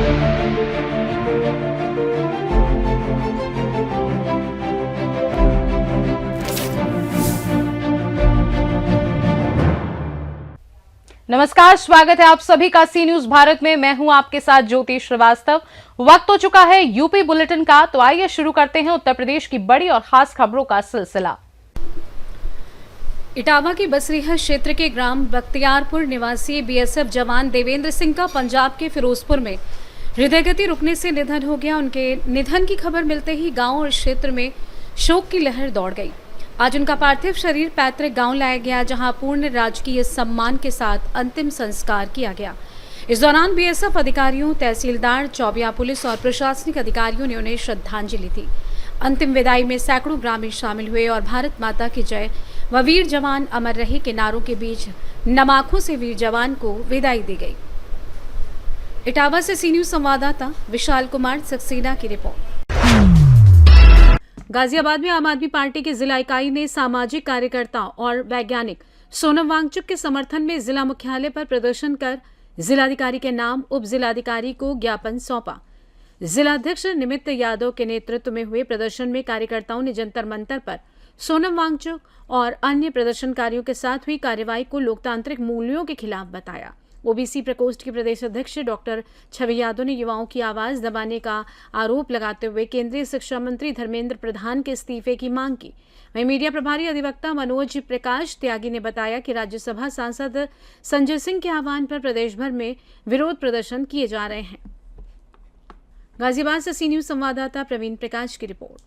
नमस्कार, स्वागत है आप सभी का सी न्यूज भारत में। मैं हूं आपके साथ ज्योति श्रीवास्तव। वक्त हो चुका है यूपी बुलेटिन का, तो आइए शुरू करते हैं उत्तर प्रदेश की बड़ी और खास खबरों का सिलसिला। इटावा के बसरीहा क्षेत्र के ग्राम बख्तियारपुर निवासी बीएसएफ जवान देवेंद्र सिंह का पंजाब के फिरोजपुर में हृदयगति रुकने से निधन हो गया। उनके निधन की खबर मिलते ही गांव और क्षेत्र में शोक की लहर दौड़ गई। आज उनका पार्थिव शरीर पैतृक गांव लाया गया, जहां पूर्ण राजकीय सम्मान के साथ अंतिम संस्कार किया गया। इस दौरान बीएसएफ अधिकारियों, तहसीलदार, चौबिया पुलिस और प्रशासनिक अधिकारियों ने उन्हें श्रद्धांजलि दी। अंतिम विदाई में सैकड़ों ग्रामीण शामिल हुए और भारत माता की जय व वीर जवान अमर रहे के नारों के बीच नम आंखों से वीर जवान को विदाई दी गई। इटावा से सी न्यूज संवाददाता विशाल कुमार सक्सेना की रिपोर्ट। गाजियाबाद में आम आदमी पार्टी की जिला इकाई ने सामाजिक कार्यकर्ताओं और वैज्ञानिक सोनम वांगचुक के समर्थन में जिला मुख्यालय पर प्रदर्शन कर जिलाधिकारी के नाम उप जिलाधिकारी को ज्ञापन सौंपा। जिलाध्यक्ष निमित्त यादव के नेतृत्व में हुए प्रदर्शन में कार्यकर्ताओं ने जंतर मंतर पर सोनम वांगचुक और अन्य प्रदर्शनकारियों के साथ हुई कार्रवाई को लोकतांत्रिक मूल्यों के खिलाफ बताया। ओबीसी प्रकोष्ठ के प्रदेश अध्यक्ष डॉक्टर छवि यादव ने युवाओं की आवाज दबाने का आरोप लगाते हुए केंद्रीय शिक्षा मंत्री धर्मेंद्र प्रधान के इस्तीफे की मांग की। वहीं मीडिया प्रभारी अधिवक्ता मनोज प्रकाश त्यागी ने बताया कि राज्यसभा सांसद संजय सिंह के आह्वान पर प्रदेश भर में विरोध प्रदर्शन किए जा रहे हैं। गाजियाबाद से सी न्यूज संवाददाता प्रवीण प्रकाश की रिपोर्ट।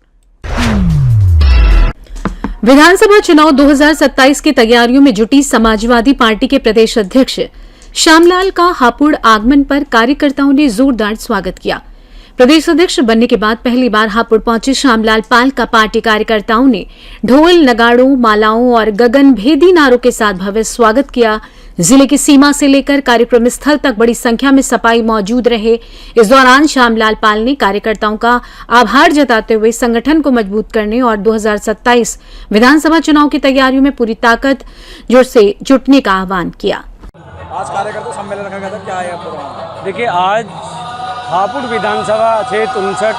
विधानसभा चुनाव 2027 की तैयारियों में जुटी समाजवादी पार्टी के प्रदेश अध्यक्ष श्यामलाल का हापुड़ आगमन पर कार्यकर्ताओं ने जोरदार स्वागत किया। प्रदेश अध्यक्ष बनने के बाद पहली बार हापुड़ पहुंचे श्यामलाल पाल का पार्टी कार्यकर्ताओं ने ढोल, नगाड़ों, मालाओं और गगन भेदी नारों के साथ भव्य स्वागत किया। जिले की सीमा से लेकर कार्यक्रम स्थल तक बड़ी संख्या में सपाई मौजूद रहे। इस दौरान श्यामलाल पाल ने कार्यकर्ताओं का आभार जताते हुए संगठन को मजबूत करने और 2027 विधानसभा चुनाव की तैयारियों में पूरी ताकत से जुटने का आह्वान किया। आज कार्यकर्ता सम्मेलन रखा गया था, क्या है प्रोग्राम? देखिए, आज हापुड़ विधानसभा क्षेत्र 59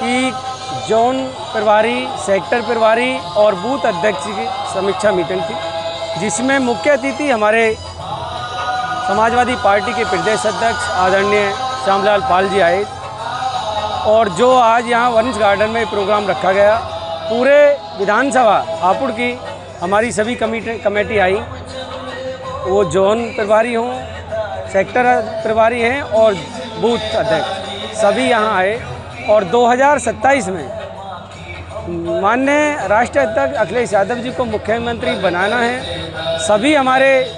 की जोन प्रभारी, सेक्टर प्रभारी और बूथ अध्यक्ष की समीक्षा मीटिंग थी, जिसमें मुख्य अतिथि हमारे समाजवादी पार्टी के प्रदेश अध्यक्ष आदरणीय श्यामलाल पाल जी आए। और जो आज यहाँ वंश गार्डन में प्रोग्राम रखा गया, पूरे विधानसभा हापुड़ की हमारी सभी कमेटी आई, वो जोन प्रभारी हों, सेक्टर प्रभारी हैं और बूथ अध्यक्ष, सभी यहाँ आए। और 2027 में माननीय राष्ट्रीय अध्यक्ष अखिलेश यादव जी को मुख्यमंत्री बनाना है। सभी हमारे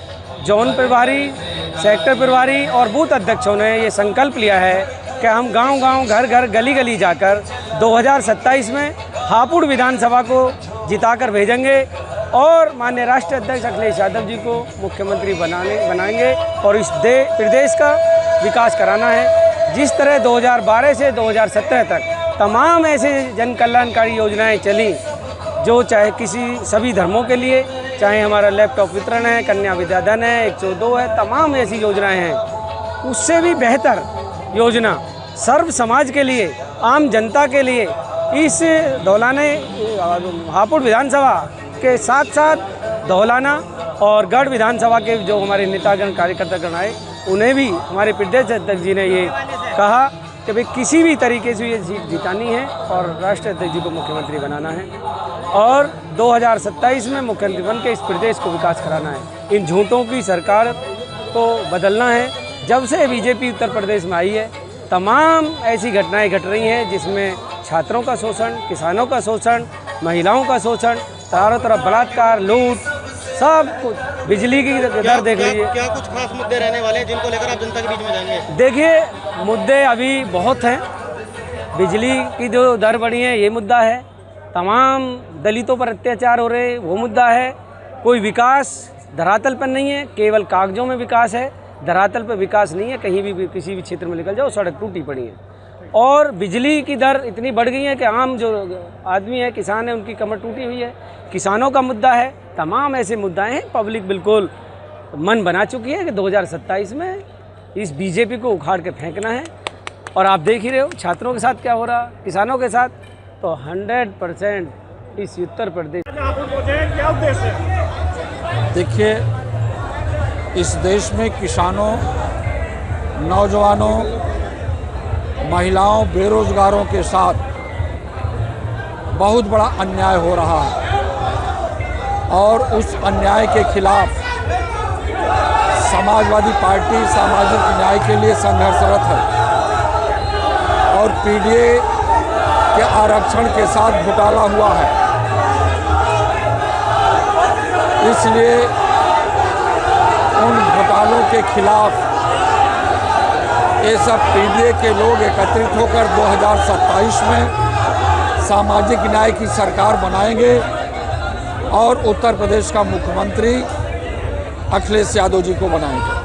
जोन प्रभारी, सेक्टर प्रभारी और बूथ अध्यक्षों ने ये संकल्प लिया है कि हम गांव-गांव, घर-घर, गली-गली जाकर 2027 में हापुड़ विधानसभा को जिताकर भेजेंगे और माननीय राष्ट्रीय अध्यक्ष अखिलेश यादव जी को मुख्यमंत्री बनाएंगे और इस प्रदेश का विकास कराना है। जिस तरह 2012 से 2017 तक तमाम ऐसे जन कल्याणकारी योजनाएं चली, जो चाहे सभी धर्मों के लिए, चाहे हमारा लैपटॉप वितरण है, कन्या विद्याधन है, 102 है, तमाम ऐसी योजनाएं हैं। उससे भी बेहतर योजना सर्व समाज के लिए, आम जनता के लिए इस दौलाने हापुड़ विधानसभा के साथ साथ दौलाना और गढ़ विधानसभा के जो हमारे नेतागण, कार्यकर्तागण आए, उन्हें भी हमारे प्रदेश अध्यक्ष जी ने ये कहा कि भाई किसी भी तरीके से ये जीत जितानी है और राष्ट्रीय अध्यक्ष जी को मुख्यमंत्री बनाना है और 2027 में मुख्यमंत्री बन के इस प्रदेश को विकास कराना है। इन झूठों की सरकार को बदलना है। जब से बीजेपी उत्तर प्रदेश में आई है, तमाम ऐसी घटनाएं घट रही हैं जिसमें छात्रों का शोषण, किसानों का शोषण, महिलाओं का शोषण, चारों तरफ बलात्कार, लूट, सब कुछ। बिजली की दर देख लीजिए। क्या कुछ खास मुद्दे रहने वाले हैं जिनको लेकर आप जनता के बीच में जाएंगे? देखिए, मुद्दे अभी बहुत हैं। बिजली की जो दर बढ़ी है, ये मुद्दा है। तमाम दलितों पर अत्याचार हो रहे, वो मुद्दा है। कोई विकास धरातल पर नहीं है, केवल कागजों में विकास है, धरातल पर विकास नहीं है। कहीं भी किसी भी क्षेत्र में निकल जाओ, सड़क टूटी पड़ी है। और बिजली की दर इतनी बढ़ गई है कि आम जो आदमी है, किसान है, उनकी कमर टूटी हुई है। किसानों का मुद्दा है। तमाम ऐसे मुद्दे हैं। पब्लिक बिल्कुल मन बना चुकी है कि 2027 में इस बीजेपी को उखाड़ के फेंकना है। और आप देख ही रहे हो छात्रों के साथ क्या हो रहा, किसानों के साथ। तो 100% इस उत्तर प्रदेश क्या उद्देश्य है? देखिए, इस देश में किसानों, नौजवानों, महिलाओं, बेरोजगारों के साथ बहुत बड़ा अन्याय हो रहा है और उस अन्याय के खिलाफ समाजवादी पार्टी सामाजिक न्याय के लिए संघर्षरत है और पीडीए के आरक्षण के साथ घोटाला हुआ है। इसलिए उन घोटालों के खिलाफ ये सब पीडीए के लोग एकत्रित होकर 2027 में सामाजिक न्याय की सरकार बनाएंगे और उत्तर प्रदेश का मुख्यमंत्री अखिलेश यादव जी को बनाएंगे।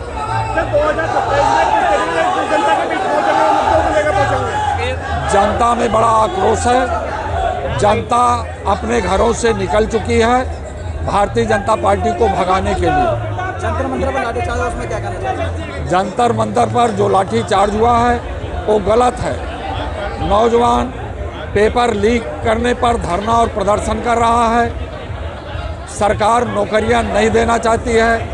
जनता में बड़ा आक्रोश है। जनता अपने घरों से निकल चुकी है भारतीय जनता पार्टी को भगाने के लिए। जंतर मंतर पर लाठीचार्ज, उसमें क्या कहना चाहिए? जंतर मंतर पर जो लाठीचार्ज हुआ है वो गलत है। नौजवान पेपर लीक करने पर धरना और प्रदर्शन कर रहा है। सरकार नौकरियां नहीं देना चाहती है,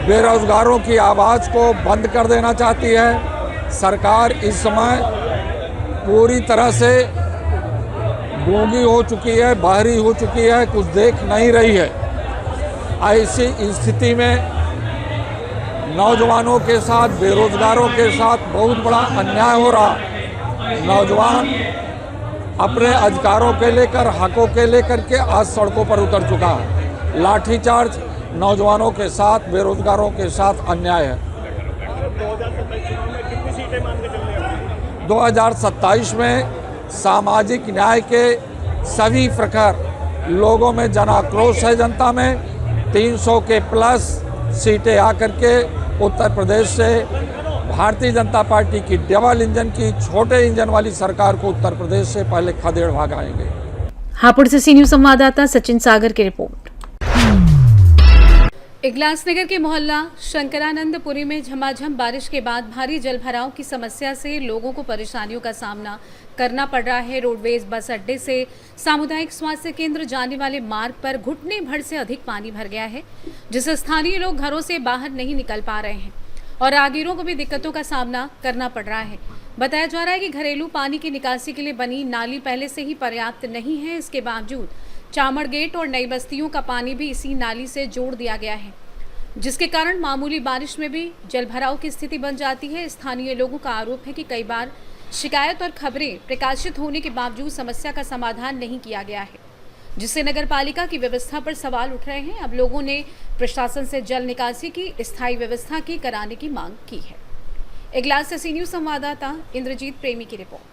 बेरोजगारों की आवाज़ को बंद कर देना चाहती है। सरकार इस समय पूरी तरह से गूंगी हो चुकी है, बहरी हो चुकी है, कुछ देख नहीं रही है। ऐसी स्थिति में नौजवानों के साथ, बेरोजगारों के साथ बहुत बड़ा अन्याय हो रहा। नौजवान अपने अधिकारों के लेकर, हकों के लेकर के आज सड़कों पर उतर चुका है। लाठीचार्ज नौजवानों के साथ, बेरोजगारों के साथ अन्याय है। 2027 में सामाजिक न्याय के सभी प्रकार लोगों में जन आक्रोश है। जनता में 300 के प्लस सीटें आकर के उत्तर प्रदेश से भारतीय जनता पार्टी की डबल इंजन की छोटे इंजन वाली सरकार को उत्तर प्रदेश से पहले खदेड़ भगाएंगे। हापुड़ से सी न्यूज संवाददाता सचिन सागर की रिपोर्ट। इगलासनगर के मोहल्ला शंकरानंदपुरी में झमाझम बारिश के बाद भारी जलभराव की समस्या से लोगों को परेशानियों का सामना करना पड़ रहा है। रोडवेज बस अड्डे से सामुदायिक स्वास्थ्य केंद्र जाने वाले मार्ग पर घुटने भर से अधिक पानी भर गया है, जिससे स्थानीय लोग घरों से बाहर नहीं निकल पा रहे हैं और राहगीरों को भी दिक्कतों का सामना करना पड़ रहा है। बताया जा रहा है कि घरेलू पानी की निकासी के लिए बनी नाली पहले से ही पर्याप्त नहीं है। इसके बावजूद चामड़ गेट और नई बस्तियों का पानी भी इसी नाली से जोड़ दिया गया है, जिसके कारण मामूली बारिश में भी जलभराव की स्थिति बन जाती है। स्थानीय लोगों का आरोप है कि कई बार शिकायत और खबरें प्रकाशित होने के बावजूद समस्या का समाधान नहीं किया गया है, जिससे नगरपालिका की व्यवस्था पर सवाल उठ रहे हैं। अब लोगों ने प्रशासन से जल निकासी की स्थायी व्यवस्था की कराने की मांग की है। इगलास से सी न्यूज संवाददाता इंद्रजीत प्रेमी की रिपोर्ट।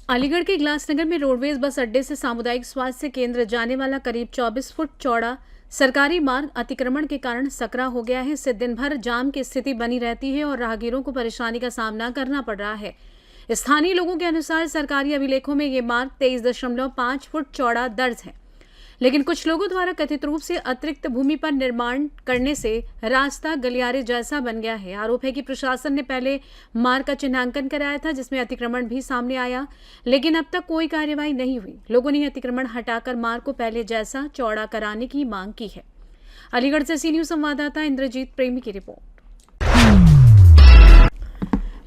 अलीगढ़ के इगलासनगर में रोडवेज बस अड्डे से सामुदायिक स्वास्थ्य केंद्र जाने वाला करीब 24 फुट चौड़ा सरकारी मार्ग अतिक्रमण के कारण सकरा हो गया है। इससे दिन भर जाम की स्थिति बनी रहती है और राहगीरों को परेशानी का सामना करना पड़ रहा है। स्थानीय लोगों के अनुसार सरकारी अभिलेखों में ये मार्ग 23.5 फुट चौड़ा दर्ज है, लेकिन कुछ लोगों द्वारा कथित रूप से अतिरिक्त भूमि पर निर्माण करने से रास्ता गलियारे जैसा बन गया है। आरोप है कि प्रशासन ने पहले मार्ग का चिन्हांकन कराया था, जिसमें अतिक्रमण भी सामने आया, लेकिन अब तक कोई कार्यवाही नहीं हुई। लोगों ने अतिक्रमण हटाकर मार्ग को पहले जैसा चौड़ा कराने की मांग की है। अलीगढ़ से सी न्यूज संवाददाता इंद्रजीत प्रेमी की रिपोर्ट।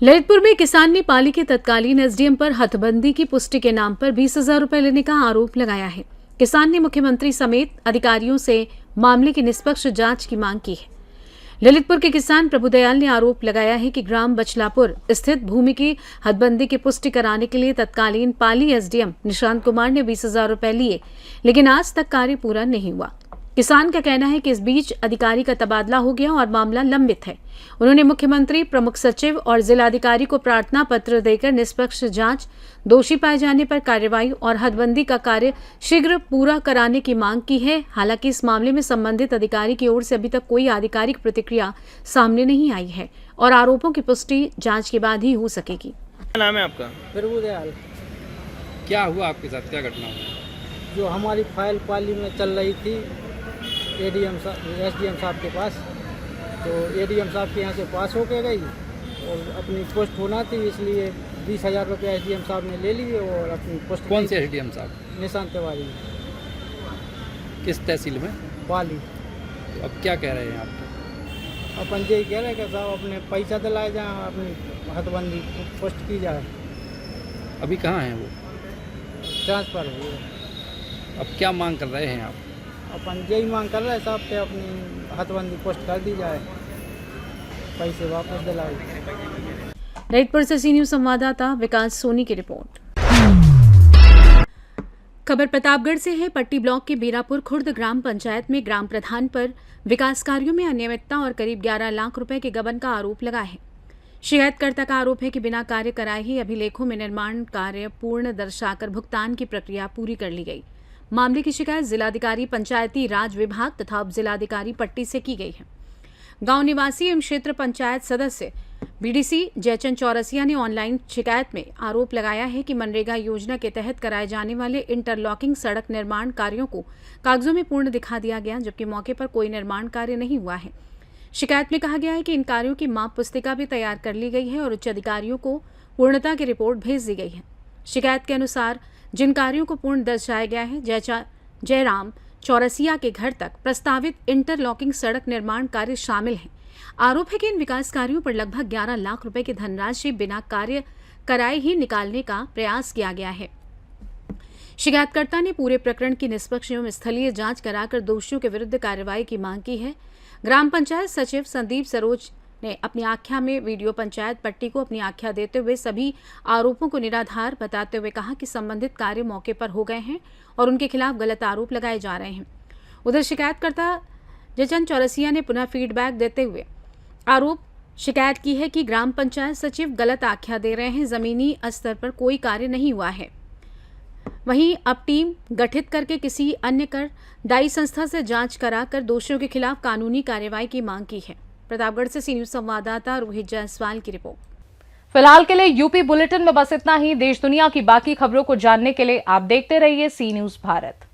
ललितपुर में किसान ने पाली के तत्कालीन एसडीएम पर हथबंदी की पुष्टि के नाम पर 20,000 रुपए लेने का आरोप लगाया है। किसान ने मुख्यमंत्री समेत अधिकारियों से मामले की निष्पक्ष जांच की मांग की है। ललितपुर के किसान प्रभुदयाल ने आरोप लगाया है कि ग्राम बचलापुर स्थित भूमि की हदबंदी की पुष्टि कराने के लिए तत्कालीन पाली एसडीएम निशांत कुमार ने 20,000 रुपए लिए, लेकिन आज तक कार्य पूरा नहीं हुआ। किसान का कहना है कि इस बीच अधिकारी का तबादला हो गया और मामला लंबित है। उन्होंने मुख्यमंत्री, प्रमुख सचिव और जिलाधिकारी को प्रार्थना पत्र देकर निष्पक्ष जांच, दोषी पाए जाने पर कार्रवाई और हदबंदी का कार्य शीघ्र पूरा कराने की मांग की है। हालांकि इस मामले में संबंधित अधिकारी की ओर से अभी तक कोई आधिकारिक प्रतिक्रिया सामने नहीं आई है और आरोपों की पुष्टि जांच के बाद ही हो सकेगी। क्या नाम है आपका? प्रभुदयाल। क्या हुआ आपके साथ, क्या घटना हुई? जो हमारी फाइल पाली में चल रही थी एसडीएम साहब के पास, तो एडीएम साहब के यहाँ से पास होके गई और अपनी पोस्ट होना थी, इसलिए 20,000 रुपये एडीएम साहब ने ले लिए और अपनी पोस्ट कौन से एडीएम साहब? निशान तिवारी किस तहसील में? वाली। तो अब क्या कह रहे हैं आप? अपन यही कह रहे हैं कि साहब अपने पैसा दिलाए जाए, अपनी हथबंदी पोस्ट की जाए, अभी कहाँ हैं वो? ट्रांसफ़र हुई है। अब क्या मांग कर रहे हैं आप? अपन यही मांग कर रहे हैं साहब कि अपनी हथबंदी पोस्ट कर दी जाए, पैसे वापस दिलाए। रैतपुर से सी न्यूज संवाददाता विकास सोनी की रिपोर्ट। खबर प्रतापगढ़ से है। पट्टी ब्लॉक के बीरापुर खुर्द ग्राम पंचायत में ग्राम प्रधान पर विकास कार्यों में अनियमितता और करीब 11 लाख रुपए के गबन का आरोप लगा है। शिकायतकर्ता का आरोप है कि बिना कार्य कराए ही अभिलेखों में निर्माण कार्य पूर्ण दर्शाकर भुगतान की प्रक्रिया पूरी कर ली गई। मामले की शिकायत जिलाधिकारी पंचायती राज विभाग तथा उप जिलाधिकारी पट्टी से की गई है। गांव निवासी एवं क्षेत्र पंचायत सदस्य बीडीसी जयचंद चौरसिया ने ऑनलाइन शिकायत में आरोप लगाया है कि मनरेगा योजना के तहत कराए जाने वाले इंटरलॉकिंग सड़क निर्माण कार्यों को कागजों में पूर्ण दिखा दिया गया, जबकि मौके पर कोई निर्माण कार्य नहीं हुआ है। शिकायत में कहा गया है कि इन कार्यों की माप पुस्तिका भी तैयार कर ली गई है और उच्च अधिकारियों को पूर्णता की रिपोर्ट भेज दी गई है। शिकायत के अनुसार जिन कार्यों को पूर्ण दर्शाया गया है, जयराम चौरसिया के घर तक प्रस्तावित इंटरलॉकिंग सड़क निर्माण कार्य शामिल है। आरोप है कि इन विकास कार्यों पर लगभग 11 लाख रुपए की धनराशि बिना कार्य कराए ही निकालने का प्रयास किया गया है। शिकायतकर्ता ने पूरे प्रकरण की निष्पक्ष एवं स्थलीय जांच कराकर दोषियों के विरुद्ध कार्रवाई की मांग की है। ग्राम पंचायत सचिव संदीप सरोज ने अपनी आख्या में वीडियो पंचायत पट्टी को अपनी आख्या देते हुए सभी आरोपों को निराधार बताते हुए कहा कि संबंधित कार्य मौके पर हो गए हैं और उनके खिलाफ गलत आरोप लगाए जा रहे हैं। उधर शिकायतकर्ता जयचंद चौरसिया ने पुनः फीडबैक देते हुए आरोप शिकायत की है कि ग्राम पंचायत सचिव गलत आख्या दे रहे हैं, जमीनी स्तर पर कोई कार्य नहीं हुआ है। वहीं अब टीम गठित करके किसी अन्य कर दायी संस्था से जांच कराकर दोषियों के खिलाफ कानूनी कार्रवाई की मांग की है। प्रतापगढ़ से सी न्यूज संवाददाता रोहित जायसवाल की रिपोर्ट। फिलहाल के लिए यूपी बुलेटिन में बस इतना ही। देश दुनिया की बाकी खबरों को जानने के लिए आप देखते रहिए सी न्यूज भारत।